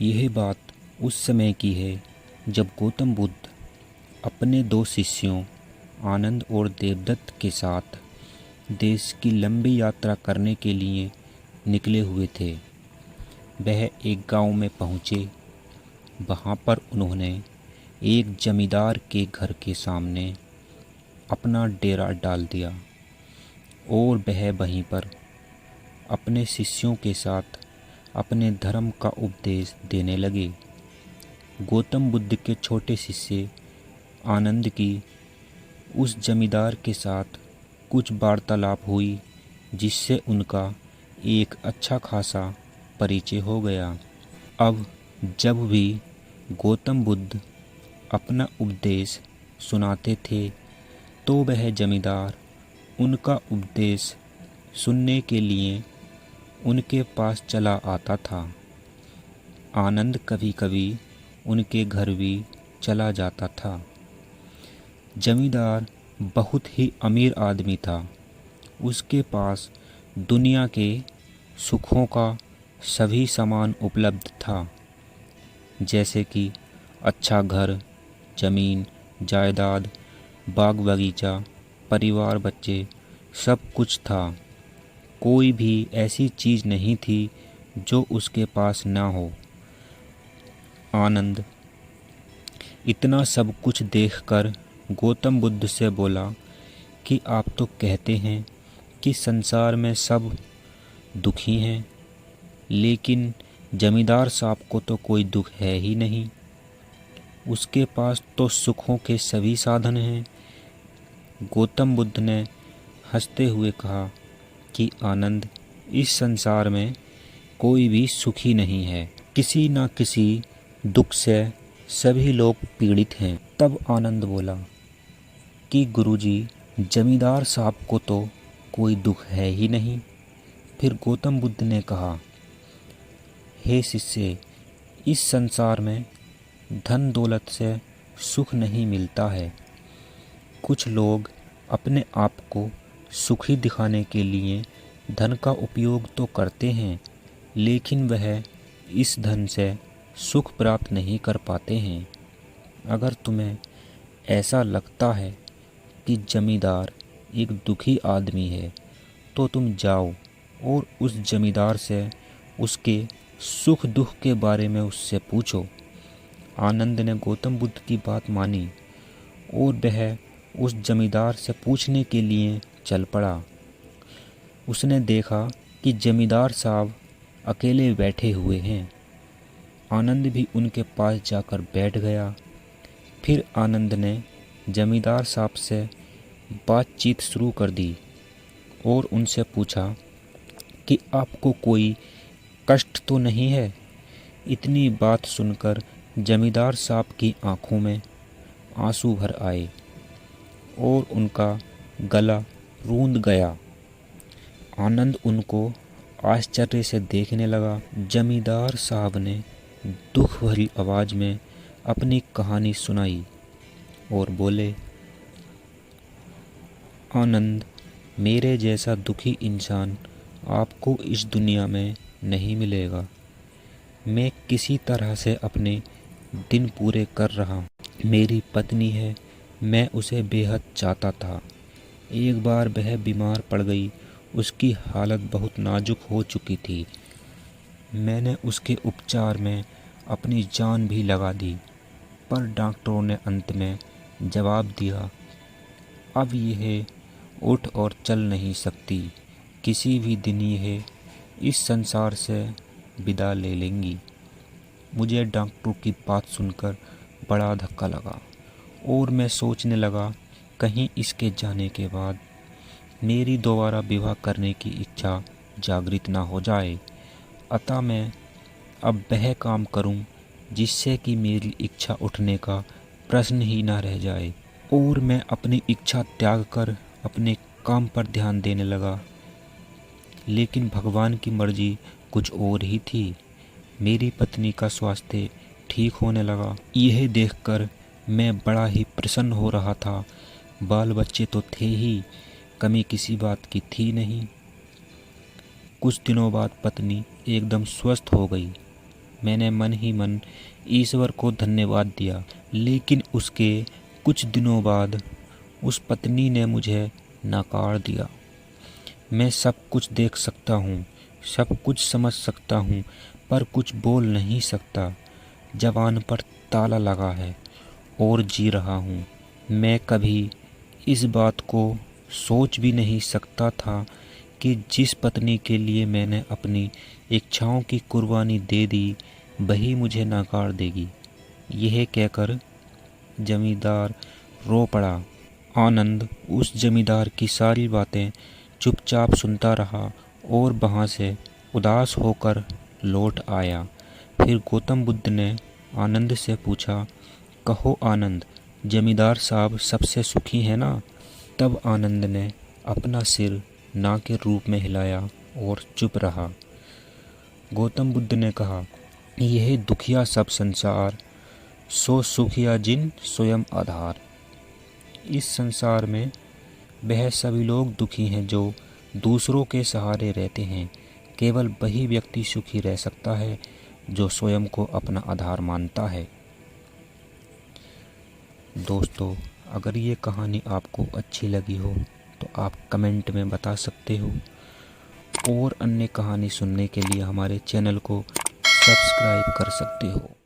यह बात उस समय की है जब गौतम बुद्ध अपने दो शिष्यों आनंद और देवदत्त के साथ देश की लंबी यात्रा करने के लिए निकले हुए थे। वह एक गांव में पहुँचे। वहाँ पर उन्होंने एक जमींदार के घर के सामने अपना डेरा डाल दिया और वह वहीं पर अपने शिष्यों के साथ अपने धर्म का उपदेश देने लगे। गौतम बुद्ध के छोटे शिष्य आनंद की उस जमींदार के साथ कुछ वार्तालाप हुई, जिससे उनका एक अच्छा खासा परिचय हो गया। अब जब भी गौतम बुद्ध अपना उपदेश सुनाते थे तो वह जमींदार उनका उपदेश सुनने के लिए उनके पास चला आता था। आनंद कभी कभी उनके घर भी चला जाता था। जमींदार बहुत ही अमीर आदमी था। उसके पास दुनिया के सुखों का सभी सामान उपलब्ध था, जैसे कि अच्छा घर, जमीन, जायदाद, बाग बगीचा, परिवार, बच्चे, सब कुछ था। कोई भी ऐसी चीज़ नहीं थी जो उसके पास ना हो। आनंद इतना सब कुछ देखकर गौतम बुद्ध से बोला कि आप तो कहते हैं कि संसार में सब दुखी हैं, लेकिन जमींदार साहब को तो कोई दुख है ही नहीं। उसके पास तो सुखों के सभी साधन हैं। गौतम बुद्ध ने हंसते हुए कहा कि आनंद, इस संसार में कोई भी सुखी नहीं है। किसी न किसी दुख से सभी लोग पीड़ित हैं। तब आनंद बोला कि गुरुजी, जमींदार साहब को तो कोई दुख है ही नहीं। फिर गौतम बुद्ध ने कहा, हे शिष्य, इस संसार में धन दौलत से सुख नहीं मिलता है। कुछ लोग अपने आप को सुखी दिखाने के लिए धन का उपयोग तो करते हैं, लेकिन वह इस धन से सुख प्राप्त नहीं कर पाते हैं। अगर तुम्हें ऐसा लगता है कि जमींदार एक दुखी आदमी है, तो तुम जाओ और उस जमींदार से उसके सुख दुख के बारे में उससे पूछो। आनंद ने गौतम बुद्ध की बात मानी और वह उस जमींदार से पूछने के लिए चल पड़ा। उसने देखा कि जमींदार साहब अकेले बैठे हुए हैं। आनंद भी उनके पास जाकर बैठ गया। फिर आनंद ने जमींदार साहब से बातचीत शुरू कर दी और उनसे पूछा कि आपको कोई कष्ट तो नहीं है। इतनी बात सुनकर जमींदार साहब की आंखों में आंसू भर आए और उनका गला रूंध गया। आनंद उनको आश्चर्य से देखने लगा। जमींदार साहब ने दुख भरी आवाज़ में अपनी कहानी सुनाई और बोले, आनंद, मेरे जैसा दुखी इंसान आपको इस दुनिया में नहीं मिलेगा। मैं किसी तरह से अपने दिन पूरे कर रहा हूँ। मेरी पत्नी है, मैं उसे बेहद चाहता था। एक बार वह बीमार पड़ गई। उसकी हालत बहुत नाजुक हो चुकी थी। मैंने उसके उपचार में अपनी जान भी लगा दी, पर डॉक्टरों ने अंत में जवाब दिया, अब यह उठ और चल नहीं सकती। किसी भी दिन यह इस संसार से विदा ले लेंगी। मुझे डॉक्टरों की बात सुनकर बड़ा धक्का लगा और मैं सोचने लगा, कहीं इसके जाने के बाद मेरी दोबारा विवाह करने की इच्छा जागृत ना हो जाए। अतः मैं अब वह काम करूं जिससे कि मेरी इच्छा उठने का प्रश्न ही ना रह जाए। और मैं अपनी इच्छा त्याग कर अपने काम पर ध्यान देने लगा। लेकिन भगवान की मर्जी कुछ और ही थी। मेरी पत्नी का स्वास्थ्य ठीक होने लगा। यह देखकर मैं बड़ा ही प्रसन्न हो रहा था। बाल बच्चे तो थे ही, कमी किसी बात की थी नहीं। कुछ दिनों बाद पत्नी एकदम स्वस्थ हो गई। मैंने मन ही मन ईश्वर को धन्यवाद दिया। लेकिन उसके कुछ दिनों बाद उस पत्नी ने मुझे नकार दिया। मैं सब कुछ देख सकता हूँ, सब कुछ समझ सकता हूँ, पर कुछ बोल नहीं सकता। जबान पर ताला लगा है और जी रहा हूँ। मैं कभी इस बात को सोच भी नहीं सकता था कि जिस पत्नी के लिए मैंने अपनी इच्छाओं की कुर्बानी दे दी, वही मुझे नकार देगी। यह कहकर जमींदार रो पड़ा। आनंद उस जमींदार की सारी बातें चुपचाप सुनता रहा और वहाँ से उदास होकर लौट आया। फिर गौतम बुद्ध ने आनंद से पूछा, कहो आनंद, जमींदार साहब सबसे सुखी है ना? तब आनंद ने अपना सिर ना के रूप में हिलाया और चुप रहा। गौतम बुद्ध ने कहा, यह दुखिया सब संसार, सो सुखिया जिन स्वयं आधार। इस संसार में वह सभी लोग दुखी हैं जो दूसरों के सहारे रहते हैं। केवल वही व्यक्ति सुखी रह सकता है जो स्वयं को अपना आधार मानता है। दोस्तों, अगर ये कहानी आपको अच्छी लगी हो तो आप कमेंट में बता सकते हो, और अन्य कहानी सुनने के लिए हमारे चैनल को सब्सक्राइब कर सकते हो।